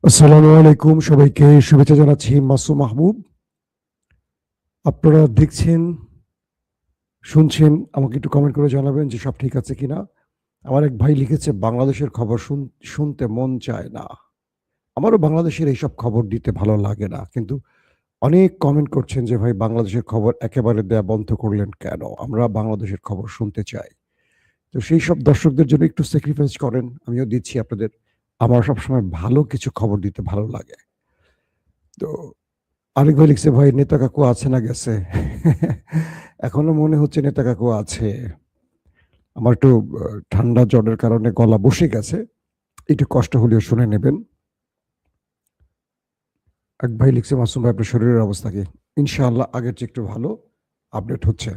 আসসালামু আলাইকুম, সবাইকে শুভেচ্ছা জানাচ্ছি। মাসুম মাহবুব। আপনারা দেখছেন, শুনছেন, আমাকে একটু কমেন্ট করে জানাবেন যে সব ঠিক আছে কিনা। আমার এক ভাই লিখেছে, বাংলাদেশের খবর শুনতে মন চায় না। আমারও বাংলাদেশের এইসব খবর দিতে ভালো লাগে না, কিন্তু অনেক কমেন্ট করছেন যে ভাই বাংলাদেশের খবর একেবারে দেয়া বন্ধ করলেন কেন? আমরা বাংলাদেশের খবর শুনতে চাই। তো সেই সব দর্শকদের জন্য একটু স্যাক্রিফাইস করেন, আমিও দিচ্ছি আপনাদের। আমার সবসময় ভালো কিছু খবর দিতে ভালো লাগে। তো আরেক ভাই লিখছে, ভাই নেতা কাকু আছে না গেছে? এখনো মনে হচ্ছে নেতা কাকু আছে। আমার একটু ঠান্ডা জ্বরের কারণে গলা বসে গেছে, একটু কষ্ট হলেও শুনে নেবেন। এক ভাই লিখছে, মাসুম ভাই আপনার শরীরের অবস্থা কি? ইনশাআল্লাহ আগের চেয়ে একটু ভালো, আপডেট হচ্ছে।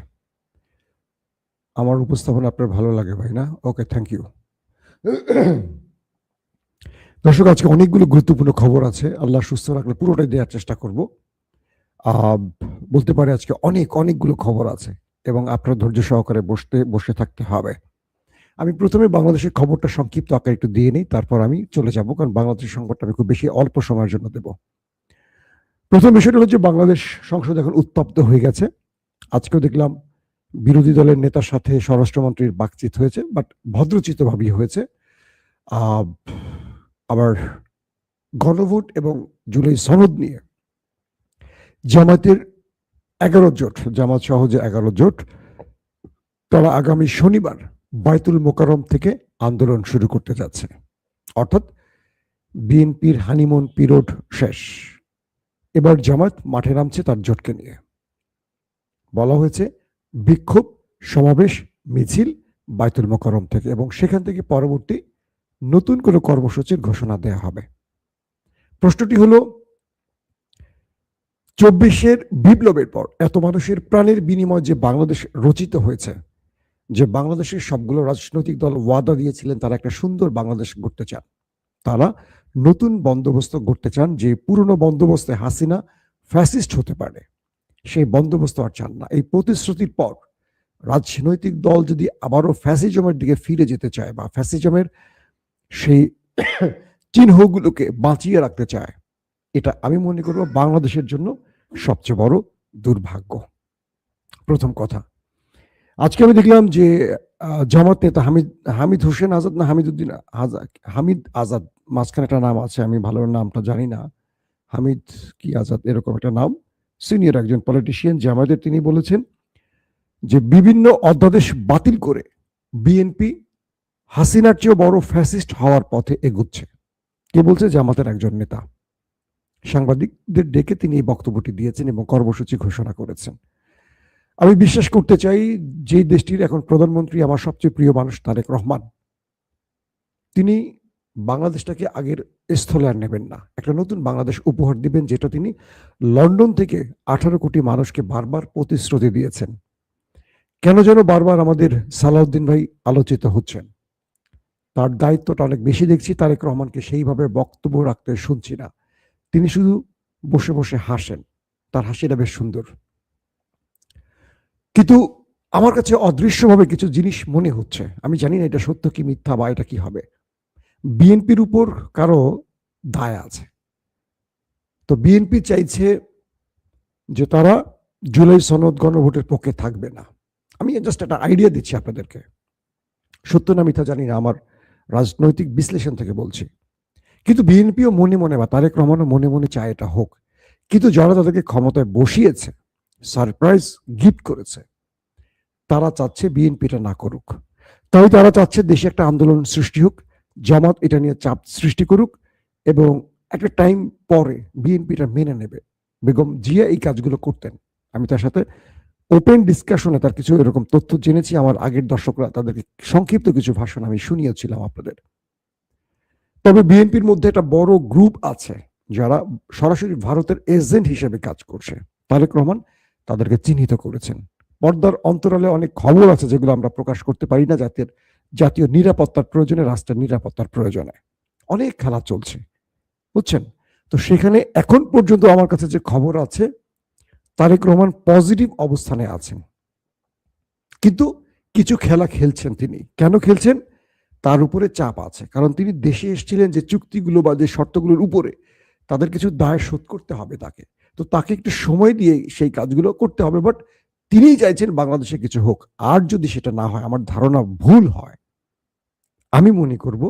আমার উপস্থাপনা আপনার ভালো লাগে ভাই, না? ওকে, থ্যাংক ইউ। দর্শক, আজকে অনেকগুলো গুরুত্বপূর্ণ খবর আছে, আল্লাহ সুস্থ রাখলে পুরোটাই দেওয়ার চেষ্টা করব। বলতে পারে আজকে অনেকগুলো খবর আছে এবং আপনার ধৈর্য সহকারে বসে থাকতে হবে। আমি প্রথমে বাংলাদেশের খবরটা সংক্ষিপ্ত আকারে একটু দিয়ে নিই, তারপর আমি চলে যাব, কারণ বাংলাদেশের সংবাদটা আমি খুব বেশি অল্প সময়ের জন্য দেব। প্রথম বিষয়টা হচ্ছে, বাংলাদেশ সংসদ এখন উত্তপ্ত হয়ে গেছে। আজকেও দেখলাম বিরোধী দলের নেতার সাথে স্বরাষ্ট্রমন্ত্রীর বাকচিত হয়েছে, বাট ভদ্রচিত্তভাবেই হয়েছে। আবার গণভোট এবং জুলাই সনদ নিয়ে জামাতের 11 জোট, জামাত সহ যে 11 জোট, তারা আগামী শনিবার বায়তুল মোকাররম থেকে আন্দোলন শুরু করতে যাচ্ছে। অর্থাৎ বিএনপির হানিমুন পিরিয়ড শেষ, এবার জামাত মাঠে নামছে তার জোটকে নিয়ে। বলা হয়েছে বিক্ষোভ, সমাবেশ, মিছিল বায়তুল মোকাররম থেকে, এবং সেখান থেকে পরবর্তী নতুন কোনো কর্মসূচির ঘোষণা দেয়া হবে। প্রশ্নটি হলো, 24-এর বিপ্লবের পর এত মানুষের প্রাণের বিনিময় যে বাংলাদেশ রচিত হয়েছে, যে বাংলাদেশের সবগুলো রাজনৈতিক দল ওয়াদা দিয়েছিলেন তারা একটা সুন্দর বাংলাদেশ গড়তে চান, তারা নতুন বন্দোবস্ত গড়তে চান, যে পুরনো বন্দোবস্তে হাসিনা ফ্যাসিস্ট হতে পারে, সেই বন্দোবস্ত আর চান না। এই প্রতিশ্রুতির পর রাজনৈতিক দল যদি আবারও ফ্যাসিজমের দিকে ফিরে যেতে চায় বা ফ্যাসিজমের সেই চিহ্নগুলোকে বাঁচিয়ে রাখতে চায়, এটা আমি মনে করব বাংলাদেশের জন্য সবচেয়ে বড় দুর্ভাগ্য। প্রথম কথা, আজকে আমি দেখলাম যে জামাত নেতা হামিদ হোসেন আজাদ, না হামিদুদ্দিন হামিদ আজাদ, মাঝখানে একটা নাম আছে, আমি ভালো নামটা জানি না, হামিদ কি আজাদ এরকম একটা নাম, সিনিয়র একজন পলিটিশিয়ান জামায়াতের, তিনি বলেছেন যে বিভিন্ন অধ্যাদেশ বাতিল করে বিএনপি হাসিনার চেয়েও বড় ফ্যাসিস্ট হওয়ার পথে এগুচ্ছে। কে বলছে? জামাতের একজন নেতা। সাংবাদিকদের ডেকে তিনি এই বক্তব্যটি দিয়েছেন এবং কর্মসূচি ঘোষণা করেছেন। আমি বিশ্বাস করতে চাই, যে দেশটির এখন প্রধানমন্ত্রী আমার সবচেয়ে প্রিয় মানুষ তারেক রহমান, তিনি বাংলাদেশটাকে আগের স্থলে আর নেবেন না, একটা নতুন বাংলাদেশ উপহার দিবেন, যেটা তিনি লন্ডন থেকে 18 কোটি মানুষকে বারবার প্রতিশ্রুতি দিয়েছেন। কেন যেন বারবার আমাদের সালাউদ্দিন ভাই আলোচিত হচ্ছেন, তার দায়িত্বটা অনেক বেশি দেখছি, তারেক রহমানকে সেইভাবে বক্তব্য রাখতে শুনছি না। তিনি শুধু বসে বসে হাসেন, তার হাসিটা বেশ সুন্দর, কিন্তু আমার কাছে অদৃশ্যভাবে কিছু জিনিস মনে হচ্ছে। আমি জানি না এটা সত্য কি মিথ্যা বা এটা কি হবে। বিএনপির উপর কারো দায় আছে, তো বিএনপি চাইছে যে তারা জুলাই সনদ গণভোটের পক্ষে থাকবে না। আমি জাস্ট একটা আইডিয়া দিচ্ছি আপনাদেরকে, সত্য না মিথ্যা জানি না, আমার রাজনৈতিক বিশ্লেষণ থেকে বলছি। কিন্তু বিএনপিও মনে মনে বা তারেক রহমানও মনে মনে চায় এটা হোক, কিন্তু যারা তাদেরকে ক্ষমতায় বসিয়েছে, সারপ্রাইজ গিফট করেছে, তারা চাচ্ছে বিএনপিটা না করুক। তাই তারা চাচ্ছে দেশে একটা আন্দোলন সৃষ্টি হোক, জামাত এটা নিয়ে চাপ সৃষ্টি করুক, এবং একটা টাইম পরে বিএনপিটা মেনে নেবে। বেগম জিয়া এই কাজগুলো করতেন, আমি তার সাথে ওপেন ডিসকাশনে তার কিছু এরকম তথ্য জেনেছি, আমার আগের দর্শকরা তাদেরকে সংক্ষিপ্ত কিছু ভাষণ আমি শুনিয়েছিলাম আপনাদের। তবে বিএনপির মধ্যে একটা বড় গ্রুপ আছে যারা সরাসরি ভারতের এজেন্ট হিসেবে কাজ করছে। তারেক রহমান তাদেরকে চিহ্নিত করেছেন। পর্দার অন্তরালে অনেক খবর আছে যেগুলো আমরা প্রকাশ করতে পারি না, জাতীয় নিরাপত্তার প্রয়োজনে, রাষ্ট্রের নিরাপত্তার প্রয়োজনে অনেক খেলা চলছে, বুঝছেন? তো সেখানে এখন পর্যন্ত আমার কাছে যে খবর আছে, তারেক রহমান পজিটিভ অবস্থানে আছেন, কিন্তু কিছু খেলা খেলছেন তিনি। কেন খেলছেন? তার উপরে চাপ আছে, কারণ তিনি দেশে এসেছিলেন যে চুক্তিগুলো বা যে শর্তগুলোর উপরে, তাদের কিছু দায় শোধ করতে হবে তাকে। তো তাকে একটু সময় দিয়ে সেই কাজগুলো করতে হবে, বাট তিনি চাইছেন বাংলাদেশে কিছু হোক। আর যদি সেটা না হয়, আমার ধারণা ভুল হয়, আমি মনে করব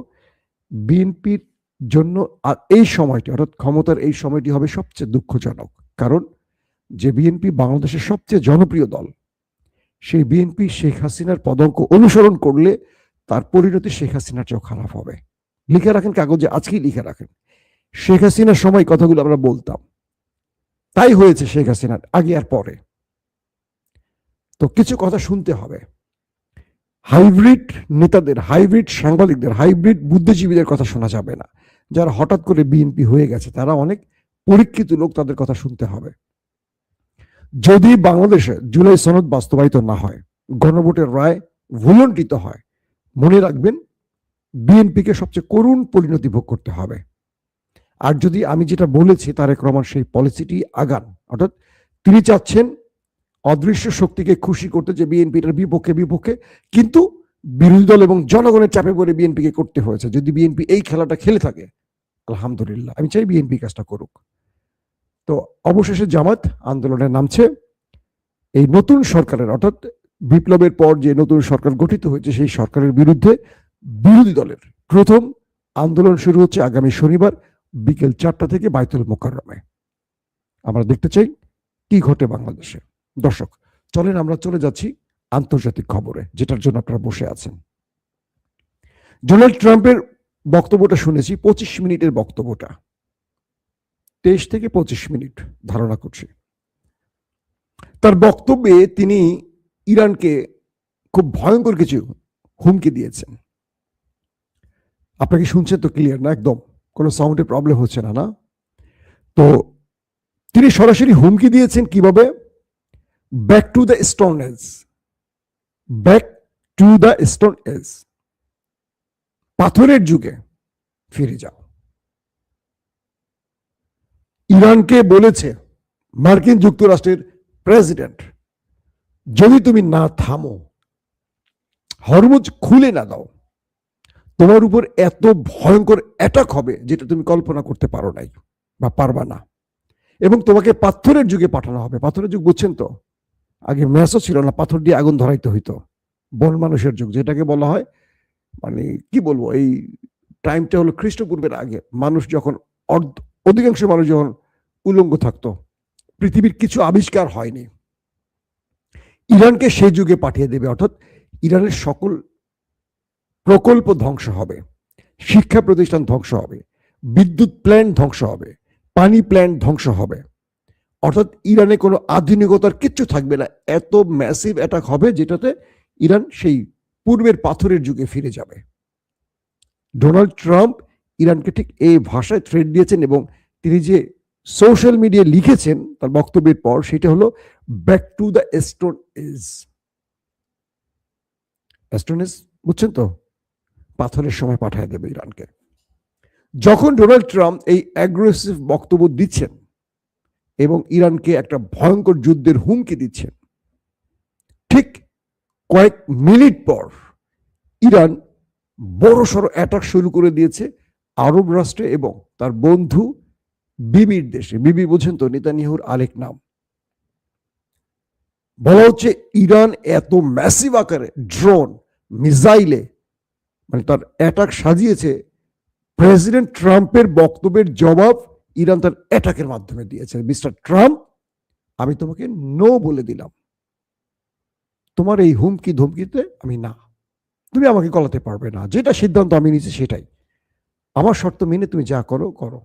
বিএনপির জন্য এই সময়টি, অর্থাৎ ক্ষমতার এই সময়টি হবে সবচেয়ে দুঃখজনক। কারণ যে বিএনপি বাংলাদেশের সবচেয়ে জনপ্রিয় দল, সেই বিএনপি শেখ হাসিনার পদাঙ্ক অনুসরণ করলে তার পরিণতি শেখ হাসিনার চেয়েও খারাপ হবে। লিখে রাখেন কাগজে, আজকেই লিখে রাখেন। শেখ হাসিনার সময় কথাগুলো আমরা বলতাম, তাই হয়েছে শেখ হাসিনার আগে আর পরে। তো কিছু কথা শুনতে হবে। হাইব্রিড নেতাদের, হাইব্রিড সাংবাদিকদের, হাইব্রিড বুদ্ধিজীবীদের কথা শোনা যাবে না। যারা হঠাৎ করে বিএনপি হয়ে গেছে, তারা অনেক পরীক্ষিত লোক, তাদের কথা শুনতে হবে। যদি বাংলাদেশে জুলাই সনদ বাস্তবায়িত না হয়, গণভোটের রায় ভুলণ্ঠিত হয়, মনে রাখবেন বিএনপিকে সবচেয়ে করুণ পরিণতি ভোগ করতে হবে। আর যদি আমি যেটা বলেছি তারেক রহমান সেই পলিসিটি আগান, অর্থাৎ তিনি চাচ্ছেন অদৃশ্য শক্তিকে খুশি করতে, যে বিএনপিটার বিপক্ষে, কিন্তু বিরোধী দল এবং জনগণের চাপে পড়ে বিএনপিকে করতে হয়েছে। যদি বিএনপি এই খেলাটা খেলে থাকে, আলহামদুলিল্লাহ, আমি চাই বিএনপি কাজটা করুক। তো অবশেষে জামাত আন্দোলনে নামছে। এই নতুন সরকারের, অর্থাৎ বিপ্লবের পর যে নতুন সরকার গঠিত হয়েছে, সেই সরকারের বিরুদ্ধে বিরোধী দলের প্রথম আন্দোলন শুরু হচ্ছে আগামী শনিবার বিকেল 4টা থেকে বাইতুল মোকাররমে। আমরা দেখতে চাই কি ঘটে বাংলাদেশে। দর্শক, চলেন আমরা চলে যাচ্ছি আন্তর্জাতিক খবরে, যেটার জন্য আপনারা বসে আছেন। ডোনাল্ড ট্রাম্পের বক্তব্যটা শুনেছি, 25 মিনিটের বক্তব্যটা, 23 থেকে 25 মিনিট ধারণা করছি। তার বক্তব্যে তিনি ইরানকে খুব ভয়ঙ্কর কিছু হুমকি দিয়েছেন। আপনাকে শুনছেন তো ক্লিয়ার না? একদম কোনো সাউন্ডে প্রবলেম হচ্ছে না? না, তো তিনি সরাসরি হুমকি দিয়েছেন কিভাবে? Back to the stone age, back to the stone age, পাথরের যুগে ফিরে যাও। ইরানকে বলেছে মার্কিন যুক্তরাষ্ট্রের প্রেসিডেন্ট, যদি তুমি না থামো, হরমুজ খুলে না দাও, তোমার উপর এত ভয়ঙ্কর অ্যাটাক হবে যেটা তুমি কল্পনা করতে পারো নাই বা পারবা না, এবং তোমাকে পাথরের যুগে পাঠানো হবে। পাথরের যুগ বুঝছেন তো? আগে ম্যাচও ছিল না, পাথর দিয়ে আগুন ধরাইতে হইতো। বন মানুষের যুগ, যেটাকে বলা হয়, মানে কি বলবো, এই টাইমটা হলো খ্রিস্টপূর্বের আগে। মানুষ যখন অধিকাংশ মানুষ যখন উলঙ্গ থাকতো, পৃথিবীর কিছু আবিষ্কার হয়নি। ইরানকে সেই যুগে পাঠিয়ে দেবে, অর্থাৎ ইরানের সকল প্রকল্প ধ্বংস হবে, শিক্ষা প্রতিষ্ঠান ধ্বংস হবে, বিদ্যুৎ প্ল্যান্ট ধ্বংস হবে, পানি প্ল্যান্ট ধ্বংস হবে, অর্থাৎ ইরানে কোনো আধুনিকতার কিচ্ছু থাকবে না। এত ম্যাসিভ অ্যাটাক হবে যেটাতে ইরান সেই পূর্বের পাথরের যুগে ফিরে যাবে। ডোনাল্ড ট্রাম্প ইরানকে ঠিক এই ভাষায় থ্রেট দিয়েছেন, এবং তিনি যে সোশ্যাল মিডিয়ায় লিখেছেন তার বক্তব্যের পর, সেটা হলো back to the stone age. Stone age বুঝছেন তো? পাথরের সময় পাঠিয়ে দেবে ইরানকে। যখন ডোনাল্ড ট্রাম্প এই অ্যাগ্রেসিভ বক্তব্য দিচ্ছেন এবং ইরানকে একটা ভয়ঙ্কর যুদ্ধের হুমকি দিচ্ছেন, ঠিক কয়েক মিনিট পর ইরান বড়সড় অ্যাটাক শুরু করে দিয়েছে আরব রাষ্ট্রে এবং তার বন্ধু বিবির দেশে। বিবি বোঝেন তো? নেতানিয়াহুর আরেক নাম। বলা হচ্ছে ইরান এত ম্যাসিভ আকারে ড্রোন, মিসাইলে, মানে তার অ্যাটাক সাজিয়েছে, প্রেসিডেন্ট ট্রাম্পের বক্তব্যের জবাব ইরান তার অ্যাটাকের মাধ্যমে দিয়েছে। মিস্টার ট্রাম্প, আমি তোমাকে নো বলে দিলাম, তোমার এই হুমকি ধমকিতে আমি না, তুমি আমাকে গলাতে পারবে না। যেটা সিদ্ধান্ত আমি নিয়েছি সেটাই, আমার শর্ত মেনে তুমি যা করো করো।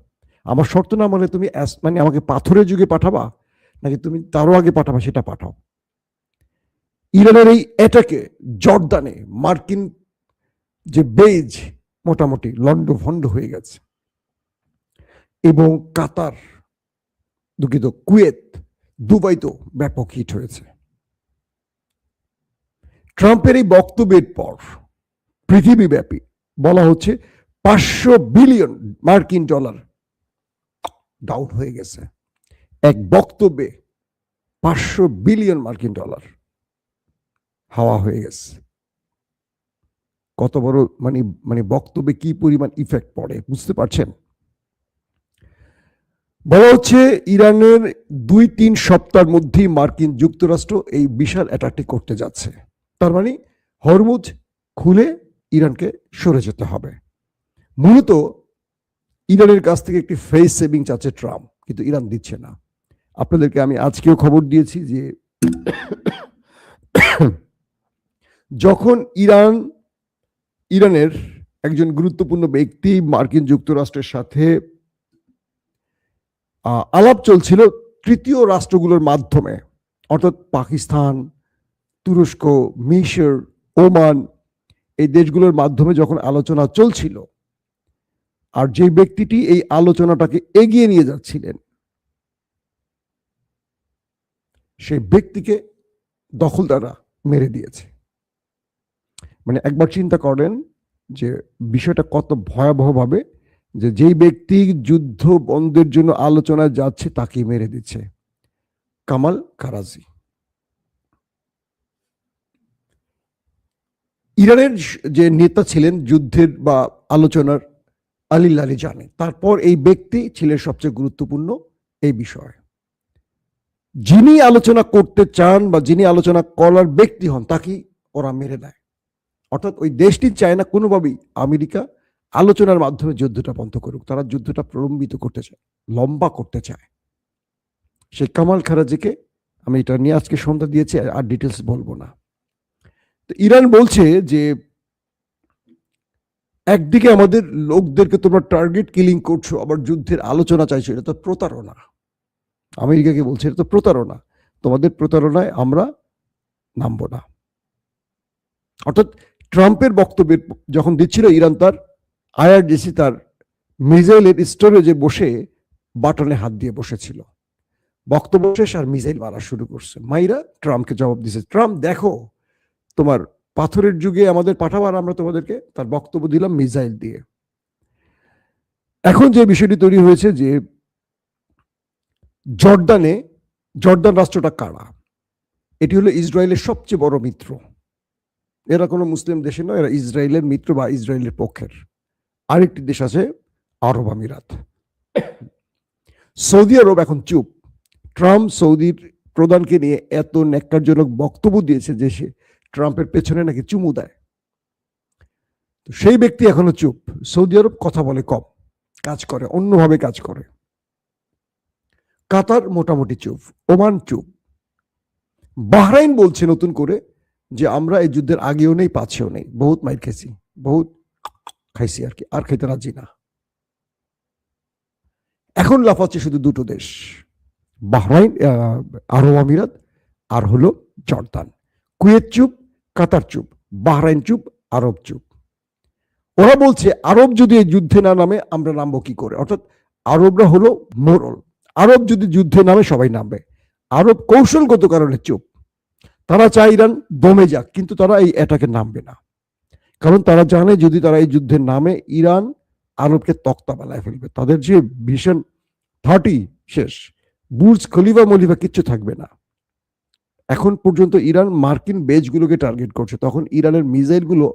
আমার শর্ত না মানে তুমি মানে আমাকে পাথরের যুগে পাঠাবা, নাকি তুমি তারও আগে পাঠাবা, সেটা পাঠাও। ইরানের এই অ্যাটাকে জর্দানে মার্কিন যে বেজ মোটামুটি লন্ড ভন্ড হয়ে গেছে, এবং কাতার, দুঃখিত, কুয়েত, দুবাই তো ব্যাপক হিট হয়েছে। ট্রাম্পের এই বক্তব্যের পর পৃথিবীব্যাপী বলা হচ্ছে 500 বিলিয়ন মার্কিন ডলার ডাউন হয়ে গেছে। এক বক্তব্যে 500 বিলিয়ন মার্কিন ডলার হাওয়া হয়ে গেছে। কত বড় মানে মানে বক্তব্যে কি পরিমাণ ইফেক্ট পড়ে বুঝতে পারছেন? বলা হচ্ছে ইরানের 2-3 সপ্তাহের মধ্যেই মার্কিন যুক্তরাষ্ট্র এই বিশাল অ্যাটাকটি করতে যাচ্ছে। তার মানে হরমুজ খুলে ইরানকে সরে যেতে হবে। মূলত ইরানের কাছ থেকে একটি ফেস সেভিং চাচ্ছে ট্রাম্প, কিন্তু ইরান দিচ্ছে না। আপনাদেরকে আমি আজকেও খবর দিয়েছি যে যখন ইরানের একজন গুরুত্বপূর্ণ ব্যক্তি মার্কিন যুক্তরাষ্ট্রের সাথে আলাপ চলছিল তৃতীয় রাষ্ট্রগুলোর মাধ্যমে, অর্থাৎ পাকিস্তান, তুরস্ক, মিশর, ওমান, এই দেশগুলোর মাধ্যমে যখন আলোচনা চলছিল, আর যে ব্যক্তিটি এই আলোচনাটাকে এগিয়ে নিয়ে যাচ্ছিলেন সেই ব্যক্তিকে দখলদাররা মেরে দিয়েছে। মানে একবার চিন্তা করেন যে বিষয়টা কত ভয়াবহভাবে, যে যেই ব্যক্তি যুদ্ধ বন্ধের জন্য আলোচনায় যাচ্ছে তাকে মেরে দিচ্ছে। কামাল কারাজি ইরানের যে নেতা ছিলেন যুদ্ধের বা আলোচনার, আলী লারিজানি, তারপর এই ব্যক্তি ছিলেন সবচেয়ে গুরুত্বপূর্ণ এই বিষয়ে। যিনি আলোচনা করতে চান বা যিনি আলোচনা করার ব্যক্তি হন তাকে ওরা মেরে দেয়। অর্থাৎ ওই দেশটি চায় না কোনোভাবেই আমেরিকা আলোচনার মাধ্যমে যুদ্ধটা বন্ধ করুক, তারা যুদ্ধটা প্রলম্বিত করতে চায়, লম্বা করতে চায়। সেই কামাল খারাজিকে আমি এটা নিয়ে আজকে সন্ধ্যা দিয়েছি, আর ডিটেলস বলবো না। তো ইরান বলছে যে একদিকে আমাদের লোকদেরকে তোমরা টার্গেট কিলিং করছো, আবার যুদ্ধের আলোচনা চাইছো, এটা তো প্রতারণা। আমেরিকাকে বলছে এটা তো প্রতারণা, তোমাদের প্রতারণায় আমরা নামবো না। অর্থাৎ ট্রাম্পের বক্তব্যের যখন দিচ্ছিল ইরান, তার আইআরজিসি তার মিসাইলের স্টোরেজে বসে বাটনে হাত দিয়ে বসেছিল। বক্তব্য শেষ আর মিসাইল মারা শুরু করছে। মাইরা ট্রাম্পকে জবাব দিয়েছে, ট্রাম্প দেখো তোমার পাথরের যুগে আমাদের পাঠাবার, আমরা তোমাদেরকে, তার বক্তব্য দিলাম মিসাইল দিয়ে। এখন যে বিষয়টি তৈরি হয়েছে যে জর্দান রাষ্ট্রটা কারা? এটি হলো ইসরায়েলের সবচেয়ে বড় মিত্র। এরা কোনো মুসলিম দেশে নয়, এরা ইসরায়েলের মিত্র বা ইসরায়েলের পক্ষের। আরেকটি দেশ আছে আরব আমিরাত। সৌদি আরব এখন চুপ। ট্রাম্প সৌদির প্রধানকে নিয়ে এত ন্যাক্কারজনক বক্তব্য দিয়েছে যে সে ট্রাম্পের পেছনে নাকি চুমু দেয়। তো সেই ব্যক্তি এখনো চুপ। সৌদি আরব কথা বলে কম, কাজ করে অন্যভাবে কাজ করে। কাতার মোটামুটি চুপ, ওমান চুপ। বাহরাইন বলছে নতুন করে যে আমরা এই যুদ্ধের আগেও নেই পাছেও নেই, বহুত মাইর খেয়েছি, বহুত খাইছি আর কি, আর খাইতে রাজি না। এখন লাফাচ্ছে শুধু দুটো দেশ, বাহরাইন, আরব আমিরাত আর হলো জর্দান। কুয়েত চুপ, কাতার চুপ, বাহরাইন চুপ, আরব চুপ। ওরা বলছে আরব যদি এই যুদ্ধে না নামে আমরা নামবো কি করে? অর্থাৎ আরবরা হলো মোরল, আরব যদি যুদ্ধে নামে সবাই নামবে। আরব কৌশলগত কারণে চুপ। তারা চায় ইরান দমে যাক, কিন্তু তারা এই অ্যাটাকে নামবে না, কারণ তারা জানে যদি তারা এই যুদ্ধে নামে ইরান আরবকে তক্তা বানায় ফেলবে। তাদের যে ভিশন 30 শেষ, বুর্জ খলিফা মলিফা কিচ্ছু থাকবে না। এখন পর্যন্ত ইরান মার্কিন বেজগুলোকে টার্গেট করছে, তখন ইরানের মিসাইলগুলো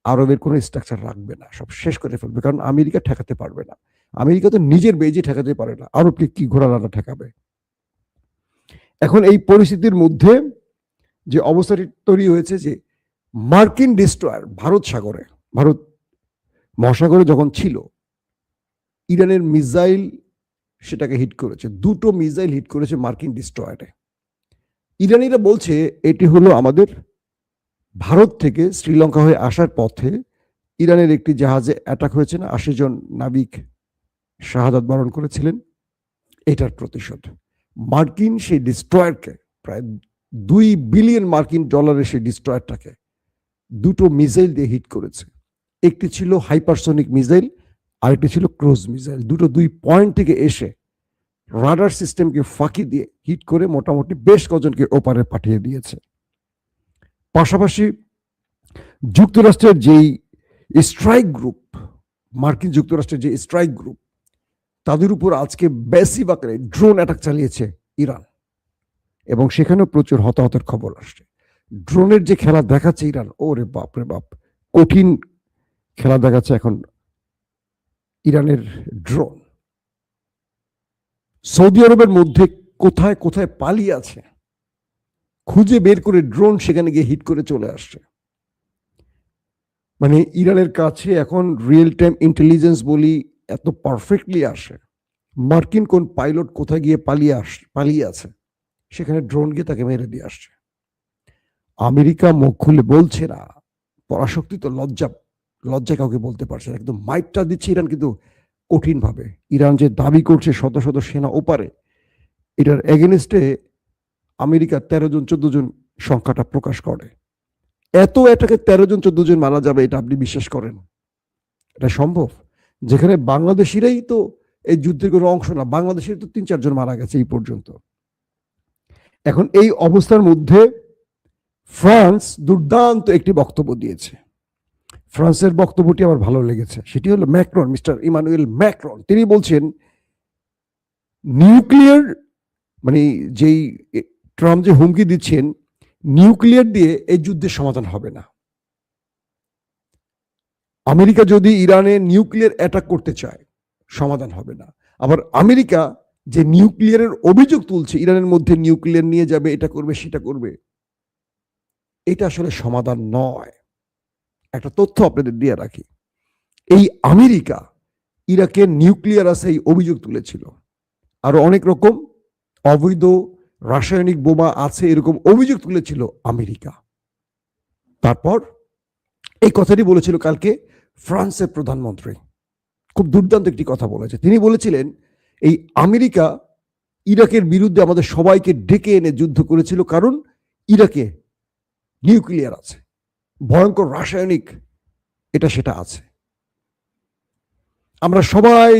আরবের কোনো স্ট্রাকচার রাখবে না, সব শেষ করে ফেলবে, কারণ আমেরিকা ঠেকাতে পারবে না। আমেরিকা তো নিজের বেজে ঠেকাতে পারে না, আরবকে কি ঘোড়া লাটা ঠেকাবে? এখন এই পরিস্থিতির মধ্যে যে অবস্থাটি তৈরি হয়েছে যে মার্কিন ডিস্ট্রয়ার ভারত মহাসাগরে যখন ছিল, ইরানের মিসাইল সেটাকে হিট করেছে। 2টো মিসাইল হিট করেছে মার্কিন ডিস্ট্রয়ারে। ইরানিরা বলছে এটি হলো আমাদের ভারত থেকে শ্রীলঙ্কা হয়ে আসার পথে ইরানের একটি জাহাজে অ্যাটাক হয়েছে না, 80 জন নাবিক শাহাদাত বরণ করেছিলেন, এটার প্রতিশোধ। মার্কিন সেই ডিস্ট্রয়ারকে, প্রায় $2 বিলিয়ন মার্কিন ডলারের সেই ডিস্ট্রয়ারটাকে 2টো মিসাইল দিয়ে হিট করেছে। একটি ছিল হাইপারসনিক মিসাইল, আরেকটি ছিল ক্রুজ মিসাইল। 2 পয়েন্ট থেকে এসে রাডার সিস্টেমকে ফাঁকি দিয়ে হিট করে মোটামুটি বেশ কজনকে ওপারে পাঠিয়ে দিয়েছে। পাশাপাশি যুক্তরাষ্ট্রের যেই স্ট্রাইক গ্রুপ, মার্কিন যুক্তরাষ্ট্রের যে স্ট্রাইক গ্রুপ, তাদের উপর আজকে বেসিভ আকারে ড্রোন অ্যাটাক চালিয়েছে ইরান, এবং সেখানেও প্রচুর হতাহতের খবর আসছে। ড্রোনের যে খেলা দেখাচ্ছে ইরান, ওরে বাপ রে বাপ, কঠিন খেলা দেখাচ্ছে এখন ইরানের ড্রোন। সৌদি আরবের মধ্যে কোথায় কোথায় পালিয়ে আছে খুঁজে বের করে ড্রোন সেখানে গিয়ে হিট করে চলে আসছে। মানে ইরানের কাছে এখন রিয়েল টাইম ইন্টেলিজেন্স বলি এত পারফেক্টলি আসে, মার্কিন কোন পাইলট কোথায় গিয়ে পালিয়ে আছে সেখানে ড্রোন গিয়ে তাকে মেরে দিয়ে আসছে। আমেরিকা মুখ খুলে বলছে না, পরাশক্তি তো লজ্জা কাউকে বলতে পারছে না, একদম মাইকটা দিচ্ছে ইরান, কিন্তু কঠিন ভাবে। ইরান যে দাবি করছে শত শত সেনা ওপারে, এটার এগেনস্টে আমেরিকা 13 জন 14 জন সংখ্যাটা প্রকাশ করে। এটাকে 13 জন 14 জন মারা যাবে এটা আপনি বিশ্বাস করেন? এটা সম্ভব? যেখানে বাংলাদেশিরাই তো এই যুদ্ধের কোনো অংশ না, বাংলাদেশের তো 3-4 জন মারা গেছে এই পর্যন্ত। এখন এই অবস্থার মধ্যে ফ্রান্স দুর্দান্ত একটি বক্তব্য দিয়েছে। ফ্রান্সের বক্তব্যটি আমার ভালো লেগেছে, সেটি হলো ম্যাক্রন, মিস্টার ইমানুয়েল ম্যাক্রন। তিনি বলছেন নিউক্লিয়ার, মানে যেই ট্রাম্প যে হুমকি দিচ্ছেন, নিউক্লিয়ার দিয়ে এই যুদ্ধের সমাধান হবে না। আমেরিকা যদি ইরানে নিউক্লিয়ার অ্যাটাক করতে চায় সমাধান হবে না। আবার আমেরিকা যে নিউক্লিয়ারের অভিযোগ তুলছে, ইরানের মধ্যে নিউক্লিয়ার নিয়ে যাবে, এটা করবে সেটা করবে, এটা আসলে সমাধান নয়। একটা তথ্য আপনাদের দিয়ে রাখি, এই আমেরিকা ইরাকের নিউক্লিয়ার আছে এই অভিযোগ তুলেছিল, আরো অনেক রকম অবৈধ রাসায়নিক বোমা আছে এরকম অভিযোগ তুলেছিল আমেরিকা। তারপর এই কথাটি বলেছিল কালকে ফ্রান্সের প্রধানমন্ত্রী, খুব দুর্দান্ত একটি কথা বলেছে। তিনি বলেছিলেন এই আমেরিকা ইরাকের বিরুদ্ধে আমাদের সবাইকে ডেকে এনে যুদ্ধ করেছিল, কারণ ইরাকে নিউক্লিয়ার আছে, ভয়ঙ্কর রাসায়নিক এটা সেটা আছে। আমরা সবাই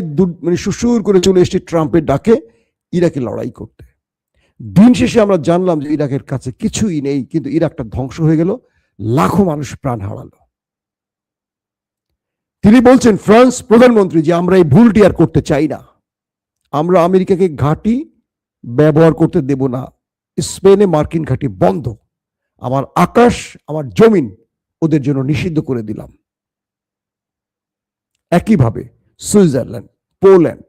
মানে সুসুর করে চলে এসেছি ট্রাম্পের ডাকে ইরাকে লড়াই করতে। দিন শেষে আমরা জানলাম যে ইরাকের কাছে কিছুই নেই, কিন্তু ইরাকটা ধ্বংস হয়ে গেল, লাখো মানুষ প্রাণ হারালো। তিনি বলছেন ফ্রান্স প্রধানমন্ত্রী যে আমরা এই ভুলটি আর করতে চাই না, আমরা আমেরিকাকে ঘাঁটি ব্যবহার করতে দেব না, স্পেনে মার্কিন ঘাঁটি বন্ধ, আমার আকাশ আমার জমিন ওদের জন্য নিষিদ্ধ করে দিলাম। একইভাবে Switzerland, Poland,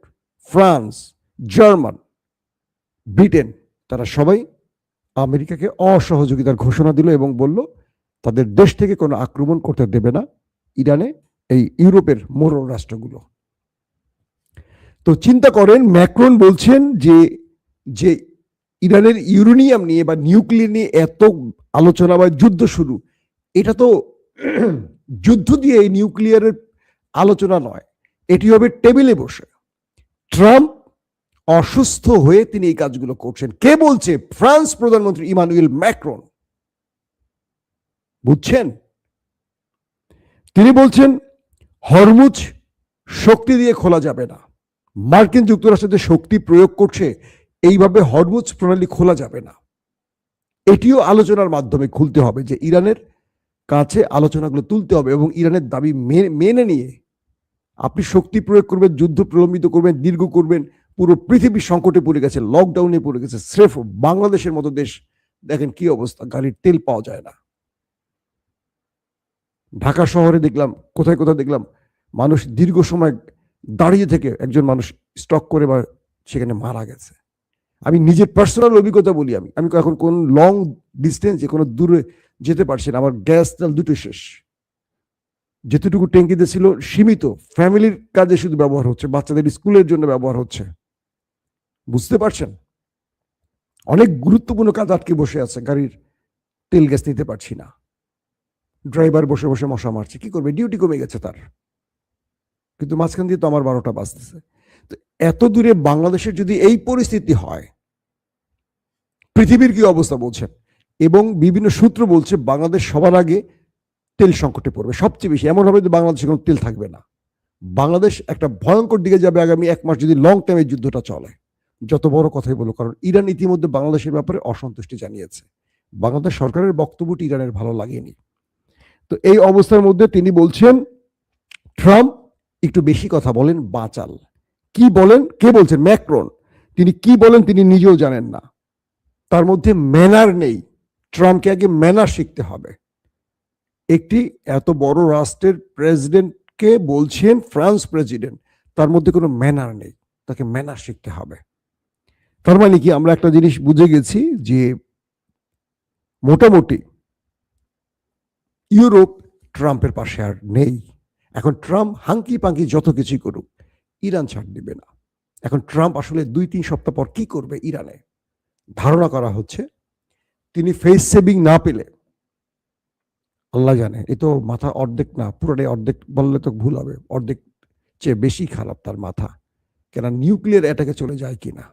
France, German, Britain তারা সবাই আমেরিকাকে অসহযোগিতার ঘোষণা দিল এবং বলল তাদের দেশ থেকে কোনো আক্রমণ করতে দেবে না ইরানে এই ইউরোপের মোড়ল রাষ্ট্রগুলো। তো চিন্তা করেন, ম্যাক্রন বলছেন যে ইরানের ইউরেনিয়াম নিয়ে বা নিউক্লিয়ার নিয়ে এত আলোচনা বা যুদ্ধ শুরু, এটা তো যুদ্ধ দিয়ে এই নিউক্লিয়ারের আলোচনা নয়, এটি হবে টেবিলে বসে। ট্রাম্প অসুস্থ হয়ে তিনি এই কাজগুলো করছেন। কে বলছে? ফ্রান্স প্রধানমন্ত্রী ইমানুয়েল ম্যাক্রন। বুঝছেন? তিনি বলছেন হরমুজ শক্তি দিয়ে খোলা যাবে না, মার্কিন যুক্তরাষ্ট্র যে শক্তি প্রয়োগ করছে এইভাবে হরমুজ প্রণালী খোলা যাবে না। এটিও আলোচনার মাধ্যমে খুলতে হবে, যে ইরানের কাছে আলোচনাগুলো তুলতে হবে এবং ইরানের দাবি মেনে নিয়ে আপনি শক্তি প্রয়োগ করবেন, যুদ্ধ প্রলম্বিত করবেন, দীর্ঘ করবেন, পুরো পৃথিবী সংকটে পড়ে গেছে, লকডাউনে পড়ে গেছে। স্রেফ বাংলাদেশের মতো দেশ দেখেন কি অবস্থা, গাড়ির তেল পাওয়া যায় না। ঢাকা শহরে দেখলাম, কোথায় কোথায় দেখলাম মানুষ দীর্ঘ সময় দাঁড়িয়ে থেকে একজন মানুষ স্টক করে বা সেখানে মারা গেছে। আমি নিজের পার্সোনাল অভিজ্ঞতা বলি, আমি এখন কোন লং ডিস্টেন্সে কোনো দূরে যেতে পারছি না, আমার গ্যাস তেল দুটো শেষ, যেতটুকু ট্যাঙ্কিতে ছিল সীমিত, ফ্যামিলির কাজে শুধু ব্যবহার হচ্ছে, বাচ্চাদের স্কুলের জন্য ব্যবহার হচ্ছে। বুঝতে পারছেন? অনেক গুরুত্বপূর্ণ কাজ আটকে বসে আছে, গাড়ির তেল গ্যাস নিতে পারছি না, ড্রাইভার বসে বসে মশা মারছে, কি করবে, ডিউটি কমে গেছে তার, কিন্তু মাঝখান দিয়ে তো আমার 12টা বাজতেছে। তো এত দূরে বাংলাদেশের যদি এই পরিস্থিতি হয়, পৃথিবীর কি অবস্থা বলছেন? এবং বিভিন্ন সূত্র বলছে বাংলাদেশ সবার আগে তেল সংকটে পড়বে সবচেয়ে বেশি, এমন হবে যে বাংলাদেশে কোনো তেল থাকবে না। বাংলাদেশ একটা ভয়ঙ্কর দিকে যাবে আগামী 1 মাস যদি লং টাইম এই যুদ্ধটা চলে, যত বড় কথাই বলো। কারণ ইরান ইতিমধ্যে বাংলাদেশের ব্যাপারে অসন্তুষ্টি জানিয়েছে, বাংলাদেশ সরকারের বক্তব্যটি ইরানের ভালো লাগেনি। তো এই অবস্থার মধ্যে তিনি বলছেন ট্রাম্প একটু বেশি কথা বলেন, বাচাল। কি বলেন? কে বলছেন? ম্যাক্রন। তিনি কি বলেন তিনি নিজেও জানেন না, তার মধ্যে ম্যানার নেই। ট্রাম্পকে আগে ম্যানার শিখতে হবে। একটি এত বড় রাষ্ট্রের প্রেসিডেন্ট ট্রাম্পকে বলছেন ফ্রান্স প্রেসিডেন্ট, তার মধ্যে কোনো ম্যানার নেই, তাকে ম্যানার শিখতে হবে। তার মানে কি আমরা একটা জিনিস বুঝে গেছি যে মোটামুটি ইউরোপ ট্রাম্পের পাশে আর নেই। এখন ট্রাম্প হাঙ্কি পাঙ্কি যত কিছুই করুক, ইরান ছাড় দিবে না। এখন ট্রাম্প আসলে 2-3 সপ্তাহ পর কি করবে ইরানে, ধারণা করা হচ্ছে তিনি ফেস সেভিং না পেলে, আল্লাহ জানে, এ তো মাথা অর্ধেক না, পুরোটাই অর্ধেক বললে তো ভুল হবে, অর্ধেক চেয়ে বেশি খারাপ তার মাথা, কেন নিউক্লিয়ার অ্যাটাকে চলে যায় কিনা।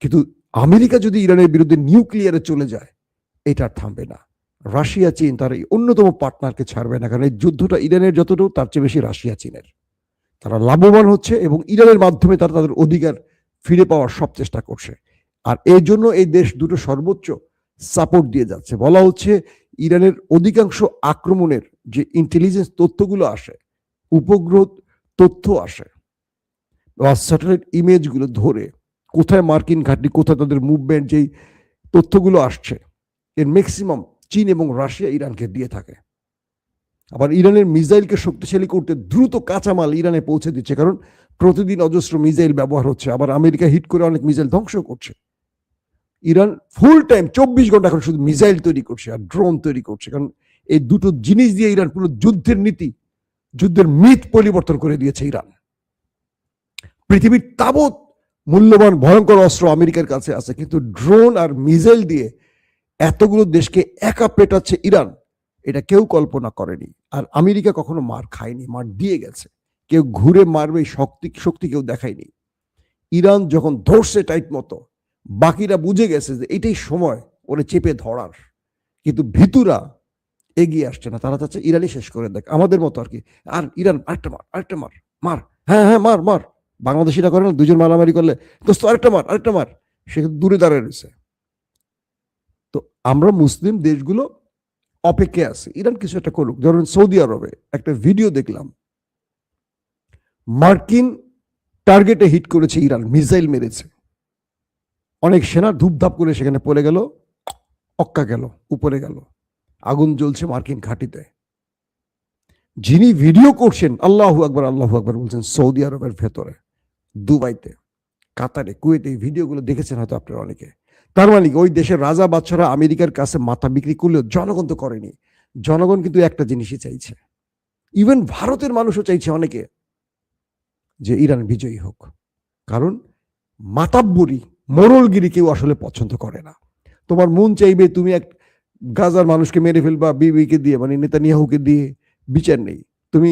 কিন্তু আমেরিকা যদি ইরানের বিরুদ্ধে নিউক্লিয়ারে চলে যায়, এটা আর থামবে না। রাশিয়া চীন তার এই অন্যতম পার্টনারকে ছাড়বে না, কারণ এই যুদ্ধটা ইরানের যতটুকু তার চেয়ে বেশি রাশিয়া চীনের। তারা লাভবান হচ্ছে এবং ইরানের মাধ্যমে তারা তাদের অধিকার ফিরে পাওয়ার সব চেষ্টা করছে। আর এই জন্য এই দেশ দুটো সর্বোচ্চ সাপোর্ট দিয়ে যাচ্ছে। বলা হচ্ছে ইরানের অধিকাংশ আক্রমণের যে ইন্টেলিজেন্স তথ্যগুলো আসে, উপগ্রহ তথ্য আসে বা স্যাটেলাইট ইমেজগুলো ধরে কোথায় মার্কিন ঘাঁটি, কোথায় তাদের মুভমেন্ট, যেই তথ্যগুলো আসছে, এর ম্যাক্সিমাম চীন এবং রাশিয়া ইরানকে দিয়ে থাকে। আবার ইরানের মিসাইলকে শক্তিশালী করতে দ্রুত কাঁচামাল ইরানে পৌঁছে দিচ্ছে, কারণ প্রতিদিন অজস্র মিসাইল ব্যবহার হচ্ছে, আবার আমেরিকা হিট করে অনেক মিসাইল ধ্বংস করছে। ইরান ফুল টাইম 24 ঘন্টা এখন শুধু মিসাইল তৈরি করছে আর ড্রোন তৈরি করছে, কারণ এই দুটো জিনিস দিয়ে ইরান পুরো যুদ্ধের নীতি, যুদ্ধের মিথ পরিবর্তন করে দিয়েছে ইরান। পৃথিবীর তাবৎ মূল্যবান ভয়ঙ্কর অস্ত্র আমেরিকার কাছে আছে, কিন্তু ড্রোন আর মিসাইল দিয়ে এতগুলো দেশকে একা পেটাচ্ছে ইরান, এটা কেউ কল্পনা করেনি। আর আমেরিকা কখনো মার খায়নি, মার দিয়ে গেছে। কেউ ঘুরে মারবে শক্তি কেউ দেখায়নি। ইরান যখন ধরছে টাইট মতো, বাকিরা বুঝে গেছে যে এটাই সময় ওরে চেপে ধরার, কিন্তু ভিতুরা এগিয়ে আসছে না, তারা চাচ্ছে ইরানই শেষ করে দেখ, আমাদের মতো আর কি। আর ইরান আরেকটা মার, আরেকটা মার, মার, হ্যাঁ হ্যাঁ মার মার। বাংলাদেশিরা করে না, দুজন মারামারি করলে দোস্ত আরেকটা মার, আরেকটা মার, সে দূরে দাঁড়িয়ে রয়েছে। তো আমরা মুসলিম দেশগুলো অপেক্ষায় আছে ইরান কিছু একটা করুক। ধরুন সৌদি আরবে একটা ভিডিও দেখলাম, মার্কিন টার্গেটে হিট করেছে ইরান, মিসাইল মেরেছে, অনেক সেনা ধূপধাপ করে সেখানে পড়ে গেল, অক্কা গেল, উপরে গেল, আগুন জ্বলছে মার্কিন ঘাঁটিতে। যিনি ভিডিও করছেন আল্লাহু আকবার আল্লাহু আকবার বলছেন সৌদি আরবের ভেতরে, দুবাইতে, কাতারে, কুয়েতে, এই ভিডিওগুলো দেখেছেন হয়তো আপনারা অনেকে। তার মানে ওই দেশের রাজা বাদশারা আমেরিকার কাছে মাথা বিক্রি করলেও জনগণ তো করেনি। জনগণ কিন্তু একটা জিনিসই চাইছে, ইভেন ভারতের মানুষও চাইছে অনেকে, যে ইরান বিজয়ী হোক। কারণ মাতাব্বরি, মোরলগিরি কেউ আসলে পছন্দ করে না। তোমার মন চাইবে তুমি এক গাজার মানুষকে মেরে ফেলবা, বিবিকে দিয়ে, মানে নেতানিয়াহুকে দিয়ে, বিচার নেই। তুমি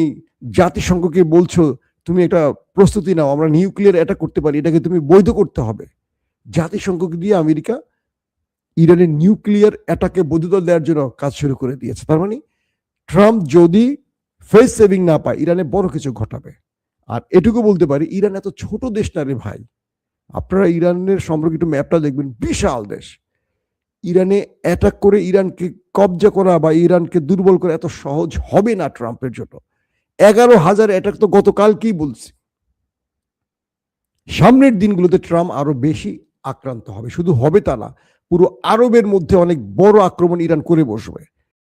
জাতিসংঘকে বলছো তুমি একটা প্রস্তুতি নাও, আমরা নিউক্লিয়ার অ্যাটাক করতে পারি, এটাকে তুমি বৈধ করতে হবে। জাতিসংঘকে দিয়ে আমেরিকা ইরানের নিউক্লিয়ার অ্যাটাকে বৈধতা দেওয়ার জন্য কাজ শুরু করে দিয়েছে। তার মানে ট্রাম্প যদি ফেস সেভিং না পায়, ইরানে বড় কিছু ঘটাবে। আর এটুকু বলতে পারি, ইরান এত ছোট দেশ না রে ভাই। আপনারা ইরানের সম্পর্কিত ম্যাপটা দেখবেন, বিশাল দেশ। ইরানে অ্যাটাক করে ইরানকে কবজা করা বা ইরানকে দুর্বল করা এত সহজ হবে না ট্রাম্পের জন্য। 11,000 অ্যাটাক তো গতকালকেই বলছি। সামনের দিনগুলোতে ট্রাম্প আরো বেশি আক্রান্ত হবে, শুধু হবে তা না, পুরো আরবের মধ্যে অনেক বড় আক্রমণ ইরান করে বসবে।